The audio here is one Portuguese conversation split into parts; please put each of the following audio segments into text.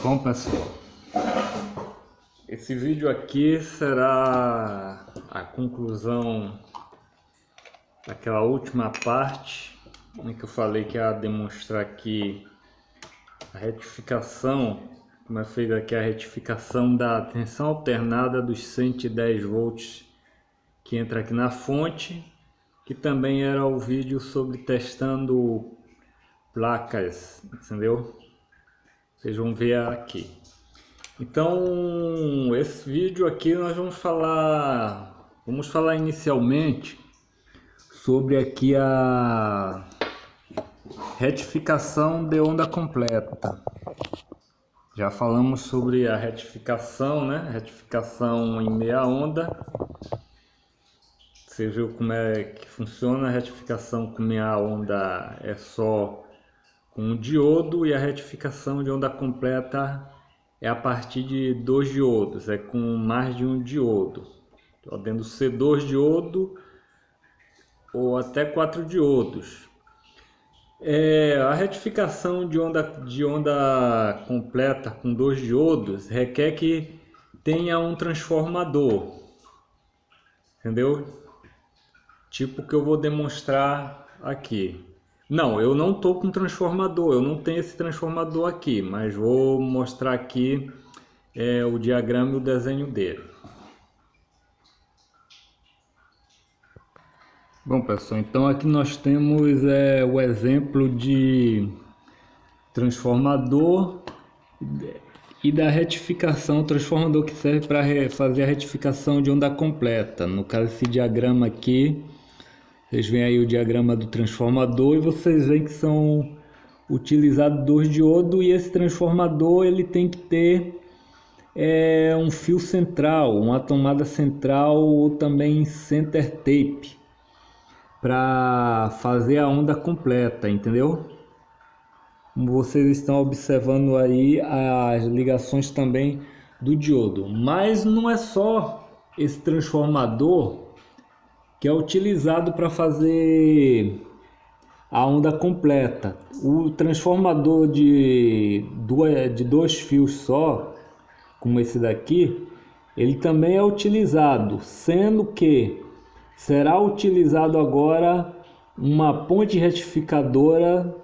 Bom, pessoal, esse vídeo aqui será a conclusão daquela última parte em que eu falei que ia demonstrar aqui a retificação, como é feita aqui a retificação da tensão alternada dos 110 volts que entra aqui na fonte, que também era o vídeo sobre testando placas, entendeu? Vocês vão ver aqui. Então, esse vídeo aqui nós vamos falar inicialmente sobre aqui a retificação de onda completa. Já falamos sobre a retificação, né? Retificação em meia onda. Você viu como é que funciona a retificação com meia onda, é só com um diodo, e a retificação de onda completa é a partir de 2 diodos, é com mais de um diodo, podendo ser 2 diodos ou até 4 diodos. A retificação de onda completa com 2 diodos requer que tenha um transformador, entendeu? Tipo que eu vou demonstrar aqui. Não, eu não estou com transformador, eu não tenho esse transformador aqui, mas vou mostrar aqui o diagrama e o desenho dele. Bom, pessoal, então aqui nós temos o exemplo de transformador e da retificação, transformador que serve para fazer a retificação de onda completa. No caso, esse diagrama aqui, vocês veem aí o diagrama do transformador e vocês veem que são utilizados 2 diodos, e esse transformador ele tem que ter um fio central, uma tomada central ou também center tape para fazer a onda completa, entendeu? Como vocês estão observando aí as ligações também do diodo. Mas não é só esse transformador que é utilizado para fazer a onda completa. O transformador de 2 fios só, como esse daqui, ele também é utilizado, sendo que será utilizado agora uma ponte retificadora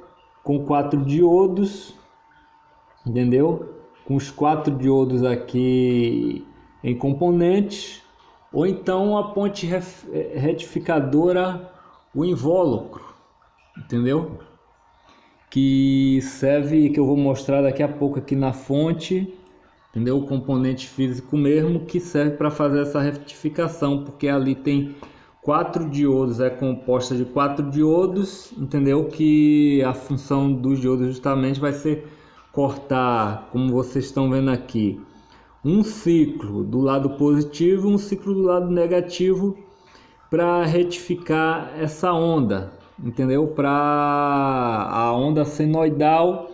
com 4 diodos, entendeu? Com os 4 diodos aqui em componentes, ou então a ponte retificadora, o invólucro, entendeu? Que serve, que eu vou mostrar daqui a pouco aqui na fonte, entendeu? O componente físico mesmo que serve para fazer essa retificação, porque ali tem 4 diodos, é composta de 4 diodos, entendeu? Que a função dos diodos justamente vai ser cortar, como vocês estão vendo aqui, um ciclo do lado positivo e um ciclo do lado negativo para retificar essa onda, entendeu? Para a onda senoidal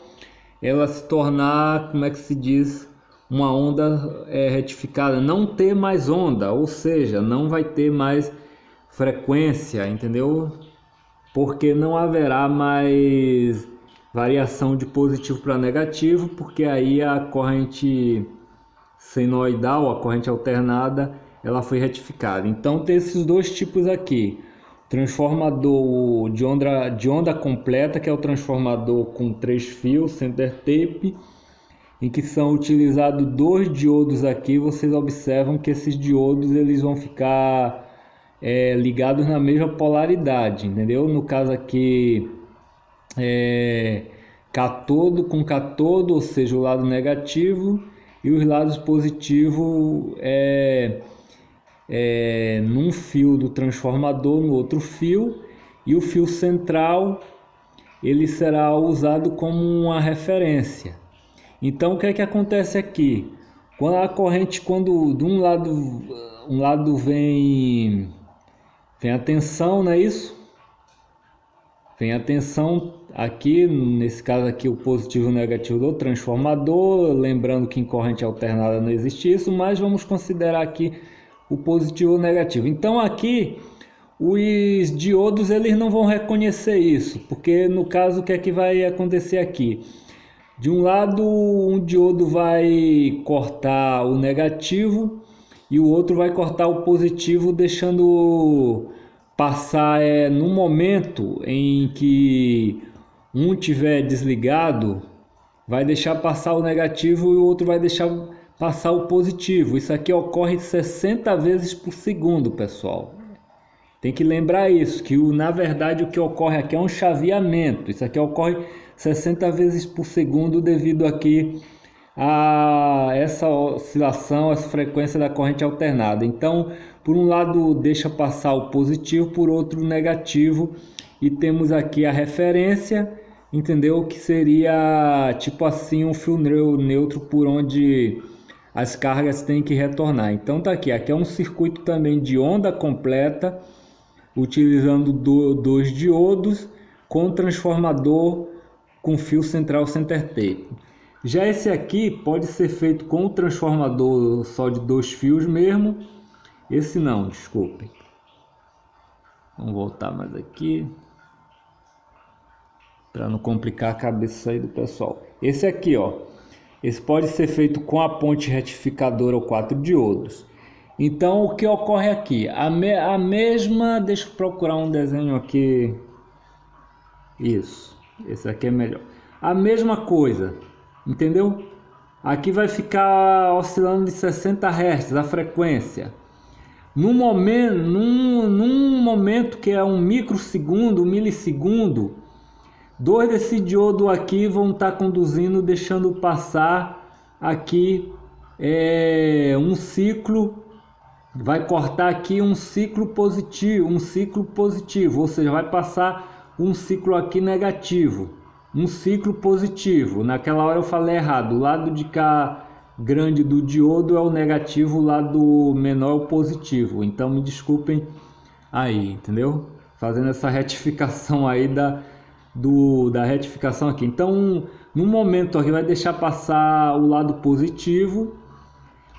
ela se tornar, como é que se diz, uma onda retificada, não ter mais onda, ou seja, não vai ter mais frequência, entendeu? Porque não haverá mais variação de positivo para negativo, porque aí a corrente senoidal, a corrente alternada, ela foi retificada. Então tem esses 2 tipos aqui: transformador de onda completa, que é o transformador com 3 fios, center tape, em que são utilizados 2 diodos aqui. Vocês observam que esses diodos eles vão ficar ligados na mesma polaridade, entendeu? No caso aqui, catodo com catodo, ou seja, o lado negativo, e os lados positivos num fio do transformador, no outro fio, e o fio central ele será usado como uma referência. Então o que é que acontece aqui? Quando a corrente, quando de um lado vem a tensão, não é isso? Vem a tensão aqui, nesse caso aqui, o positivo e o negativo do transformador. Lembrando que em corrente alternada não existe isso, mas vamos considerar aqui o positivo e o negativo. Então aqui os diodos eles não vão reconhecer isso, porque no caso o que é que vai acontecer aqui? De um lado, um diodo vai cortar o negativo e o outro vai cortar o positivo, deixando passar no momento em que um tiver desligado, vai deixar passar o negativo e o outro vai deixar passar o positivo. Isso aqui ocorre 60 vezes por segundo, pessoal. Tem que lembrar isso, que na verdade o que ocorre aqui é um chaveamento. Isso aqui ocorre 60 vezes por segundo devido aqui a essa oscilação, essa frequência da corrente alternada. Então, por um lado deixa passar o positivo, por outro o negativo, e temos aqui a referência, entendeu? Que seria tipo assim um fio neutro por onde as cargas têm que retornar. Então tá aqui é um circuito também de onda completa, utilizando dois diodos com transformador com fio central center tape. Já esse aqui pode ser feito com o transformador só de 2 fios mesmo. Esse não, desculpem. Vamos voltar mais aqui para não complicar a cabeça aí do pessoal. Esse aqui, ó, esse pode ser feito com a ponte retificadora ou 4 diodos. Então o que ocorre aqui? A mesma, deixa eu procurar um desenho aqui. Isso, esse aqui é melhor. A mesma coisa, entendeu? Aqui vai ficar oscilando de 60 Hz a frequência. Num momento que é um microsegundo, um milissegundo, dois desse diodo aqui vão estar conduzindo, deixando passar aqui um ciclo. Vai cortar aqui um ciclo positivo, ou seja, vai passar um ciclo aqui negativo, um ciclo positivo. Naquela hora eu falei errado, o lado de cá grande do diodo é o negativo, o lado menor é o positivo. Então me desculpem aí, entendeu? Fazendo essa retificação aí da retificação aqui. Então, no momento aqui vai deixar passar o lado positivo.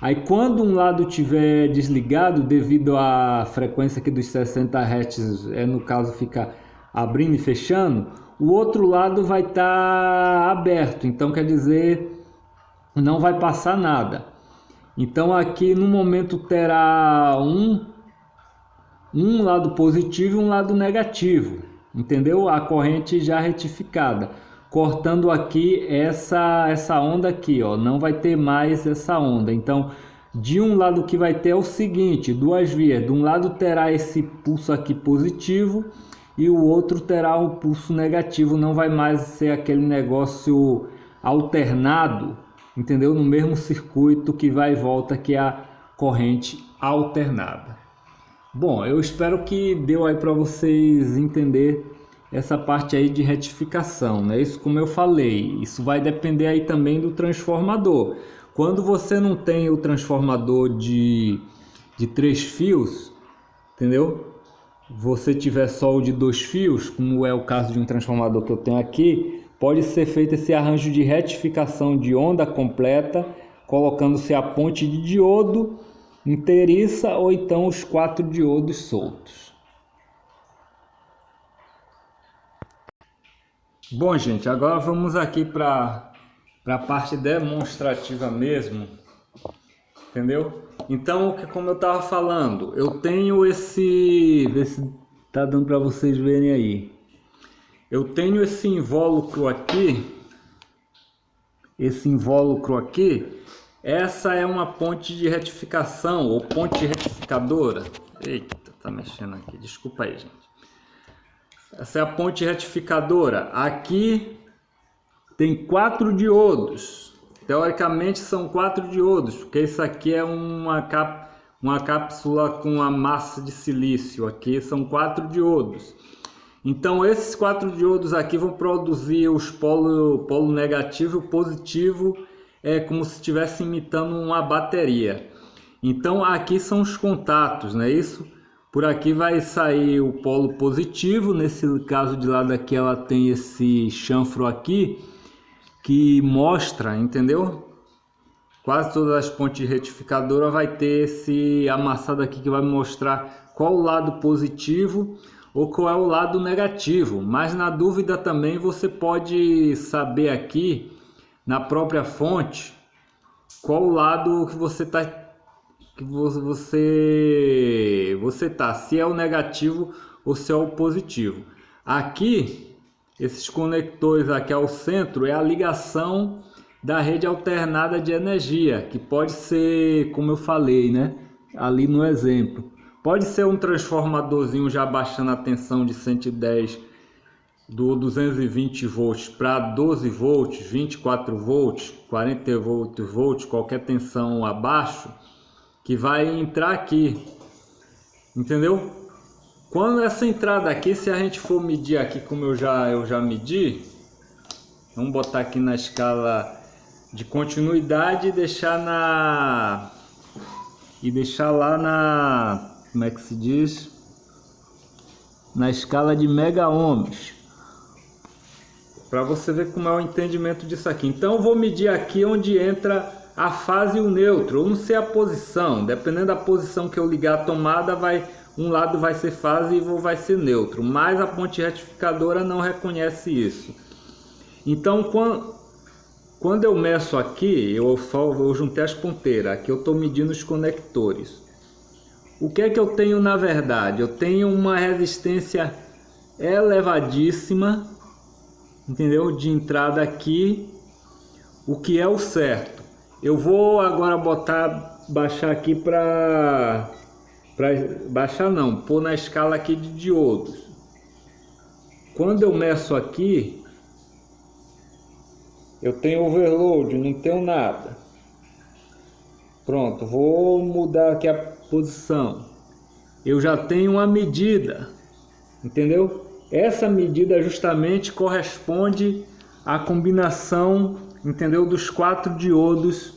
Aí quando um lado tiver desligado, devido à frequência aqui dos 60 Hz, no caso fica abrindo e fechando, o outro lado vai estar aberto, então quer dizer, não vai passar nada. Então aqui no momento terá um lado positivo e um lado negativo, entendeu? A corrente já retificada. Cortando aqui essa onda aqui, ó, não vai ter mais essa onda. Então, de um lado que vai ter é o seguinte, duas vias. De um lado terá esse pulso aqui positivo e o outro terá um pulso negativo. Não vai mais ser aquele negócio alternado, entendeu? No mesmo circuito que vai e volta, que é a corrente alternada. Bom, eu espero que deu aí para vocês entender essa parte aí de retificação, né? Isso, como eu falei, isso vai depender aí também do transformador. Quando você não tem o transformador de 3 fios, entendeu? Você tiver só o de 2 fios, como é o caso de um transformador que eu tenho aqui, pode ser feito esse arranjo de retificação de onda completa, colocando-se a ponte de diodo inteiriça ou então os 4 diodos soltos. Bom, gente, agora vamos aqui para a parte demonstrativa mesmo, entendeu? Então, como eu estava falando, eu tenho vê se tá dando para vocês verem aí. Eu tenho esse invólucro aqui, essa é uma ponte de retificação ou ponte retificadora. Eita, tá mexendo aqui, desculpa aí, gente. Essa é a ponte retificadora. Aqui tem 4 diodos. Teoricamente são 4 diodos, porque isso aqui é uma cápsula com a massa de silício. Aqui são 4 diodos. Então esses 4 diodos aqui vão produzir os polo negativo e o positivo, como se estivesse imitando uma bateria. Então aqui são os contatos, não é isso? Por aqui vai sair o polo positivo, nesse caso de lado aqui ela tem esse chanfro aqui, que mostra, entendeu? Quase todas as pontes retificadoras vai ter esse amassado aqui que vai mostrar qual o lado positivo ou qual é o lado negativo. Mas na dúvida também você pode saber aqui, na própria fonte qual o lado que você tá, se é o negativo ou se é o positivo. Aqui, esses conectores aqui ao centro é a ligação da rede alternada de energia, que pode ser, como eu falei, né, ali no exemplo, pode ser um transformadorzinho já baixando a tensão de 110 do 220 volts para 12 volts, 24 volts, 48 volts, qualquer tensão abaixo, que vai entrar aqui, entendeu? Quando essa entrada aqui, se a gente for medir aqui como eu já medi, vamos botar aqui na escala de continuidade e deixar lá na, como é que se diz? Na escala de mega ohms, para você ver como é o entendimento disso aqui. Então eu vou medir aqui onde entra a fase e o neutro. Eu não sei a posição, dependendo da posição que eu ligar a tomada, um lado vai ser fase e vai ser neutro, mas a ponte retificadora não reconhece isso. Então quando eu meço aqui, eu juntei as ponteiras, aqui eu estou medindo os conectores. O que é que eu tenho na verdade? Eu tenho uma resistência elevadíssima, entendeu? De entrada aqui, o que é o certo. Eu vou agora baixar aqui baixar não, pôr na escala aqui de diodos. Quando eu meço aqui, eu tenho overload, não tenho nada. Pronto, vou mudar aqui a posição. Eu já tenho uma medida, entendeu? Essa medida justamente corresponde à combinação, entendeu, dos 4 diodos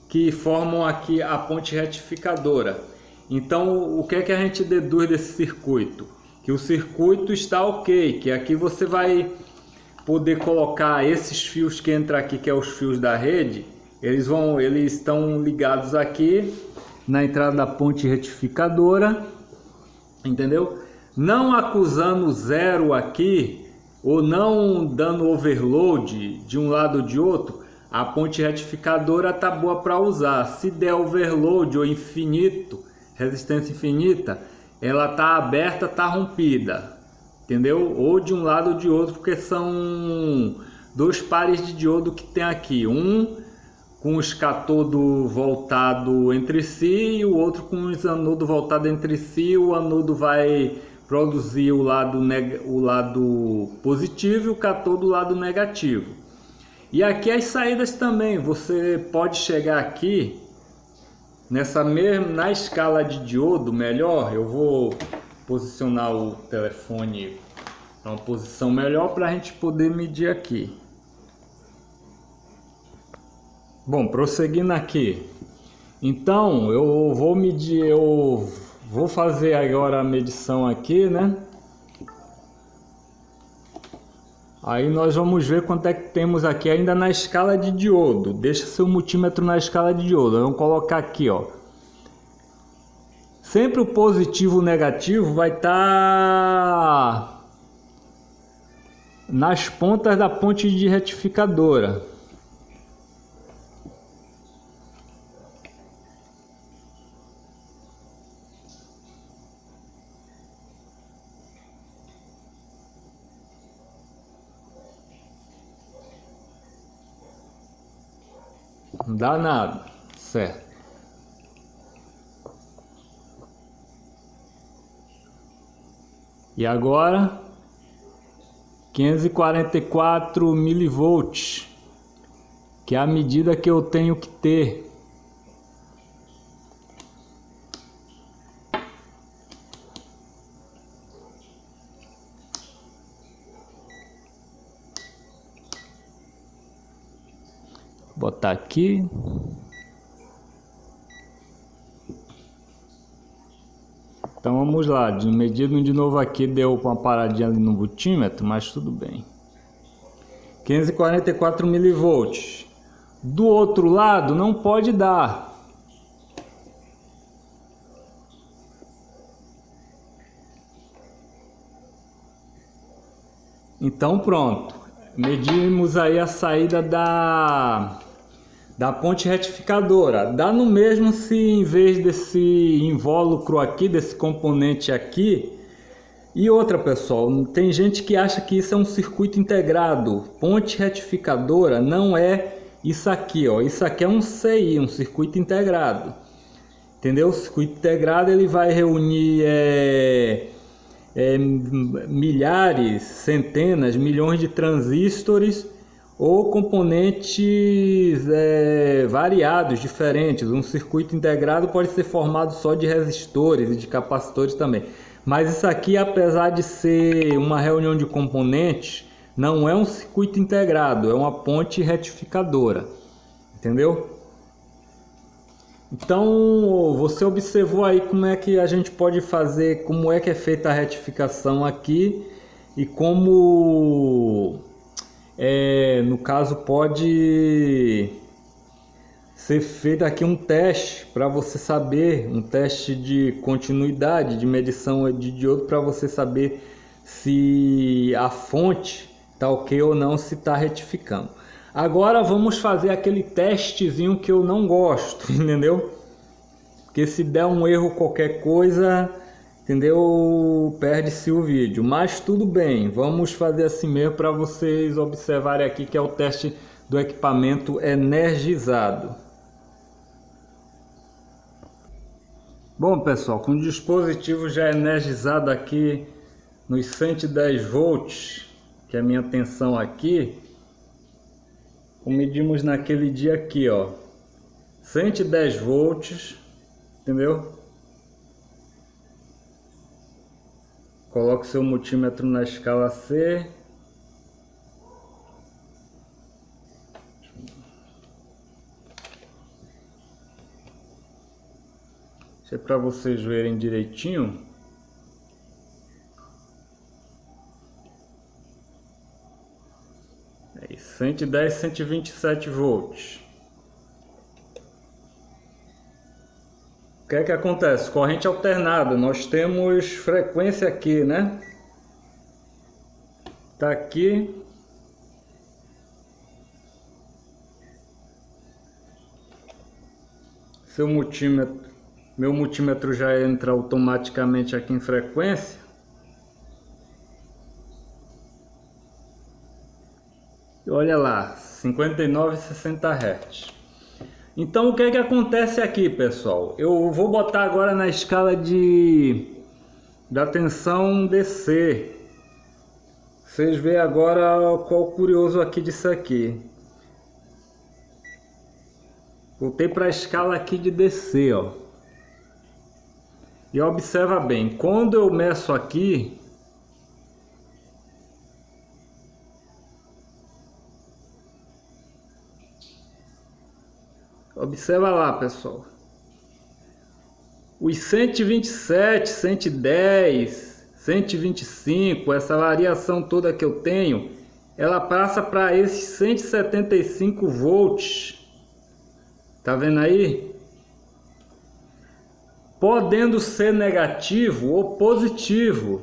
que formam aqui a ponte retificadora. Então, o que é que a gente deduz desse circuito? Que o circuito está ok, que aqui você vai poder colocar esses fios que entram aqui, que é os fios da rede, eles estão ligados aqui na entrada da ponte retificadora, entendeu? Não acusando zero aqui, ou não dando overload de um lado ou de outro, a ponte retificadora tá boa para usar. Se der overload ou infinito, resistência infinita, ela tá aberta, tá rompida, entendeu? Ou de um lado ou de outro, porque são 2 pares de diodo que tem aqui, um com os cátodo voltado entre si e o outro com os anodo voltado entre si. O anodo vai produzir o lado positivo e o cátodo o lado negativo. E aqui as saídas também, você pode chegar aqui na escala de diodo melhor. Eu vou posicionar o telefone para uma posição melhor para a gente poder medir aqui. Bom, prosseguindo aqui, então eu vou medir, eu vou fazer agora a medição aqui, né? Aí nós vamos ver quanto é que temos aqui ainda na escala de diodo. Deixa seu multímetro na escala de diodo. Vamos colocar aqui, ó. Sempre o positivo e o negativo vai estar nas pontas da ponte de retificadora. Não dá nada, certo? E agora 544 milivolts, que é a medida que eu tenho que ter. Botar aqui. Então vamos lá, medindo de novo aqui, deu uma paradinha ali no multímetro, mas tudo bem. 544 milivolts. Do outro lado não pode dar. Então pronto. medimos aí a saída da ponte retificadora. Dá no mesmo se em vez desse invólucro aqui, desse componente aqui. E outra, pessoal, tem gente que acha que isso é um circuito integrado. Ponte retificadora não é isso aqui, ó. Isso aqui é um CI, um circuito integrado. Entendeu? O circuito integrado ele vai reunir milhares, centenas, milhões de transistores ou componentes variados, diferentes. Um circuito integrado pode ser formado só de resistores e de capacitores também. Mas isso aqui, apesar de ser uma reunião de componentes, não é um circuito integrado, é uma ponte retificadora. Entendeu? Então, você observou aí como é que a gente pode fazer, como é que é feita a retificação aqui e como... no caso, pode ser feito aqui um teste para você saber, um teste de continuidade, de medição de diodo, para você saber se a fonte está ok ou não, se está retificando. Agora vamos fazer aquele testezinho que eu não gosto, entendeu? Porque se der um erro qualquer coisa, entendeu? Perde-se o vídeo. Mas tudo bem, vamos fazer assim mesmo para vocês observarem aqui que é o teste do equipamento energizado. Bom, pessoal, com o dispositivo já energizado aqui nos 110 volts, que é a minha tensão aqui, medimos naquele dia aqui, ó, 110 volts, entendeu? Coloque seu multímetro na escala C. Isso é para vocês verem direitinho. É 110, 127 volts. O que é que acontece? Corrente alternada. Nós temos frequência aqui, né? Tá aqui. Seu multímetro. Meu multímetro já entra automaticamente aqui em frequência. E olha lá, 59,60 Hz. Então o que é que acontece aqui, pessoal? Eu vou botar agora na escala da tensão DC. Vocês veem agora qual o curioso aqui disso aqui. Voltei para a escala aqui de DC, ó. E observa bem, quando eu meço aqui, observa lá, pessoal, os 127, 110, 125, essa variação toda que eu tenho, ela passa para esses 175 volts, tá vendo aí? Podendo ser negativo ou positivo.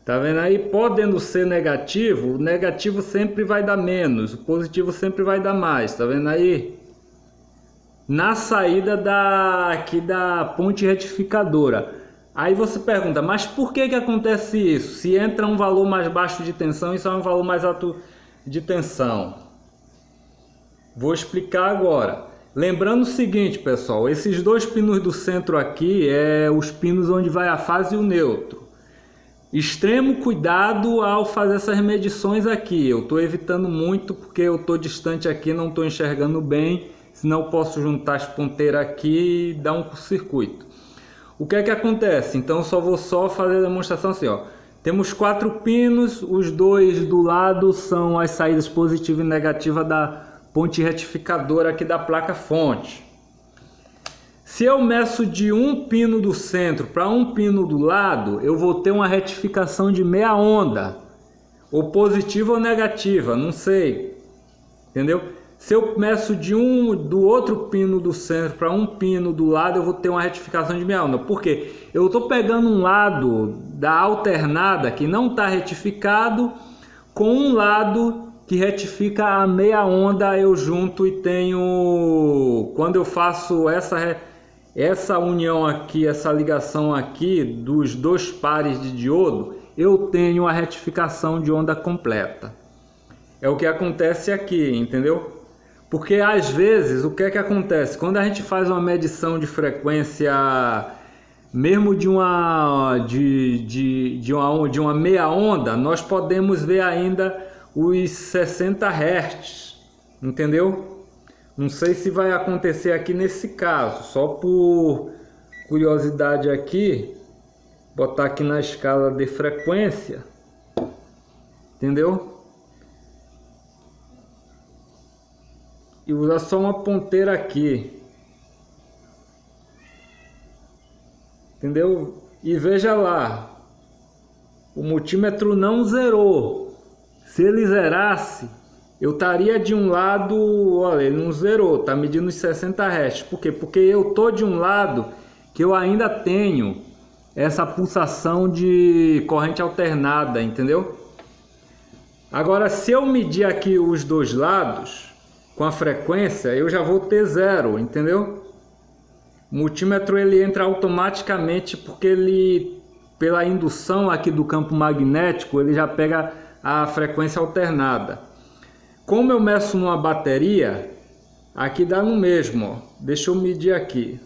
Tá vendo aí? Podendo ser negativo, o negativo sempre vai dar menos, o positivo sempre vai dar mais, tá vendo aí? Na saída aqui da ponte retificadora. Aí você pergunta, mas por que acontece isso? Se entra um valor mais baixo de tensão, isso é um valor mais alto de tensão. Vou explicar agora. Lembrando o seguinte, pessoal, esses dois pinos do centro aqui é os pinos onde vai a fase e o neutro. Extremo cuidado ao fazer essas medições aqui. Eu estou evitando muito porque eu estou distante aqui, não estou enxergando bem, senão eu posso juntar as ponteiras aqui e dar um curto-circuito. O que é que acontece? Então eu só vou fazer a demonstração assim, ó. Temos 4 pinos, os dois do lado são as saídas positiva e negativa da ponte retificadora aqui da placa fonte. Se eu meço de um pino do centro para um pino do lado, eu vou ter uma retificação de meia onda, ou positiva ou negativa, não sei, entendeu? Se eu meço do outro pino do centro para um pino do lado, eu vou ter uma retificação de meia onda. Por quê? Eu estou pegando um lado da alternada que não está retificado com um lado que retifica a meia onda, eu junto e tenho... Quando eu faço essa união aqui, essa ligação aqui dos dois pares de diodo, eu tenho a retificação de onda completa. É o que acontece aqui, entendeu? Porque às vezes, o que é que acontece? Quando a gente faz uma medição de frequência, mesmo de uma meia onda, nós podemos ver ainda os 60 Hz, entendeu? Não sei se vai acontecer aqui nesse caso, só por curiosidade aqui, botar aqui na escala de frequência, entendeu? E usar só uma ponteira aqui, entendeu? E veja lá, o multímetro não zerou. Se ele zerasse, eu estaria de um lado, olha, ele não zerou, tá medindo os 60 Hz. Por quê? Porque eu tô de um lado que eu ainda tenho essa pulsação de corrente alternada, entendeu? Agora, se eu medir aqui os dois lados com a frequência, eu já vou ter zero, entendeu? O multímetro ele entra automaticamente porque ele, pela indução aqui do campo magnético, ele já pega a frequência alternada. Como eu meço numa bateria, aqui dá no mesmo, ó. Deixa eu medir aqui.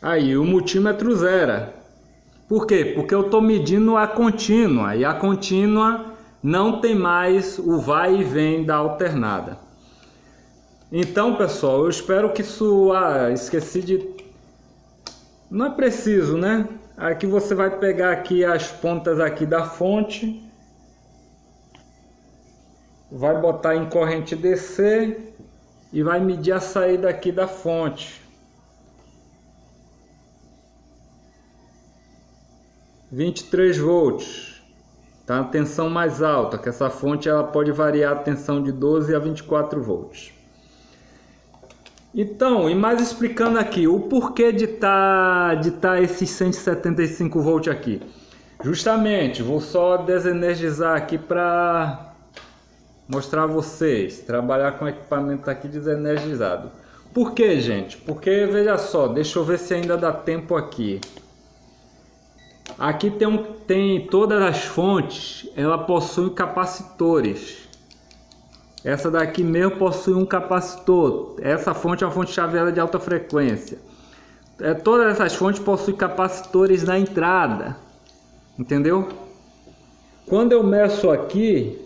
Aí o multímetro zera. Por quê? Porque eu estou medindo a contínua, e a contínua não tem mais o vai e vem da alternada. Então, pessoal, eu espero que isso... esqueci de... Não é preciso, né? Aqui você vai pegar aqui as pontas aqui da fonte, vai botar em corrente DC e vai medir a saída aqui da fonte. 23 volts, tá? A tensão mais alta, que essa fonte ela pode variar a tensão de 12 a 24 volts. Então, e mais explicando aqui, o porquê de tá esses 175 volts aqui. Justamente, vou só desenergizar aqui para mostrar a vocês, trabalhar com equipamento aqui desenergizado. Por quê, gente? Porque, veja só, deixa eu ver se ainda dá tempo aqui. Aqui tem todas as fontes, ela possui capacitores. Essa daqui mesmo possui um capacitor. Essa fonte é uma fonte chaveada de alta frequência. Todas essas fontes possuem capacitores na entrada, entendeu? Quando eu meço aqui,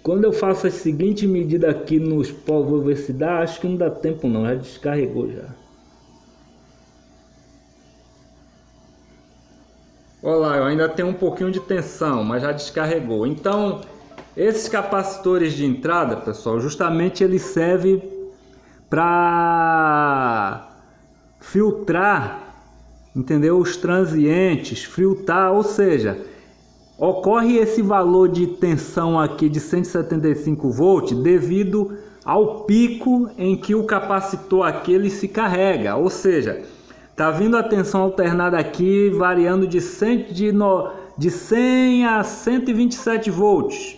quando eu faço a seguinte medida aqui nos polos, vou ver se dá, acho que não dá tempo não, já descarregou já. Olha lá, eu ainda tenho um pouquinho de tensão, mas já descarregou. Então, esses capacitores de entrada, pessoal, justamente ele serve para filtrar, entendeu? Os transientes, filtrar, ou seja, ocorre esse valor de tensão aqui de 175 volts devido ao pico em que o capacitor aqui ele se carrega, ou seja, tá vindo a tensão alternada aqui variando de 100 a 127 volts.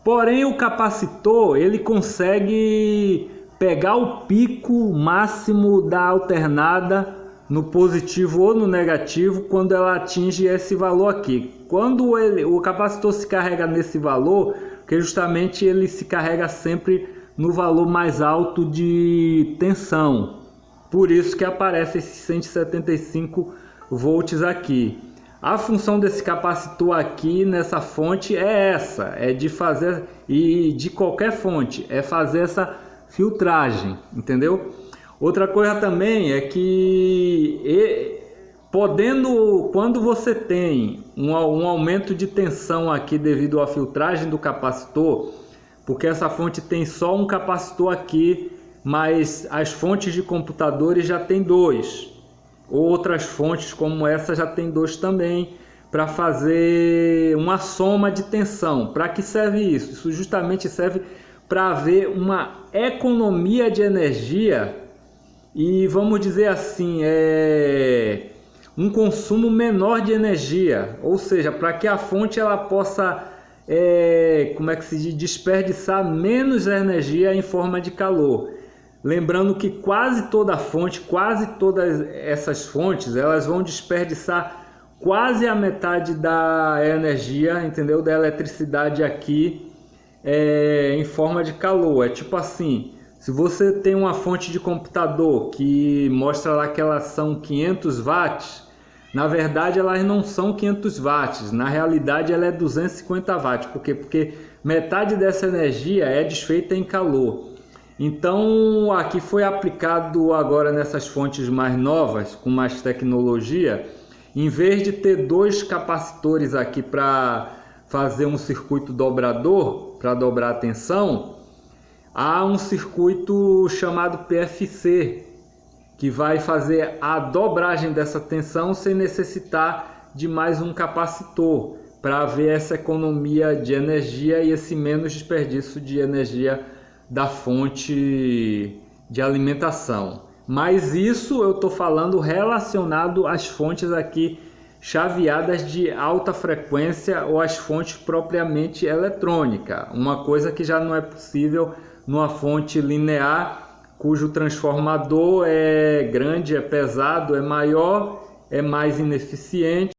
Porém, o capacitor ele consegue pegar o pico máximo da alternada no positivo ou no negativo quando ela atinge esse valor aqui. Quando o capacitor se carrega nesse valor, que justamente ele se carrega sempre no valor mais alto de tensão. Por isso que aparece esses 175 volts aqui. A função desse capacitor aqui nessa fonte é essa, é de fazer, e de qualquer fonte, é fazer essa filtragem, entendeu? Outra coisa também é que quando você tem um aumento de tensão aqui devido à filtragem do capacitor, porque essa fonte tem só um capacitor aqui, mas as fontes de computadores já tem dois. Outras fontes como essa já tem dois também, para fazer uma soma de tensão. Para que serve isso? Isso justamente serve para haver uma economia de energia e, vamos dizer assim, um consumo menor de energia, ou seja, para que a fonte ela possa como é que se diz, desperdiçar menos energia em forma de calor. Lembrando que quase todas essas fontes, elas vão desperdiçar quase a metade da energia, entendeu? Da eletricidade aqui em forma de calor. É tipo assim, se você tem uma fonte de computador que mostra lá que elas são 500 watts, na verdade elas não são 500 watts, na realidade ela é 250 watts. Por quê? Porque metade dessa energia é desfeita em calor. Então aqui foi aplicado agora nessas fontes mais novas, com mais tecnologia, em vez de ter dois capacitores aqui para fazer um circuito dobrador, para dobrar a tensão, há um circuito chamado PFC, que vai fazer a dobragem dessa tensão sem necessitar de mais um capacitor, para haver essa economia de energia e esse menos desperdício de energia da fonte de alimentação. Mas isso eu estou falando relacionado às fontes aqui chaveadas de alta frequência ou às fontes propriamente eletrônicas, uma coisa que já não é possível numa fonte linear, cujo transformador é grande, é pesado, é maior, é mais ineficiente.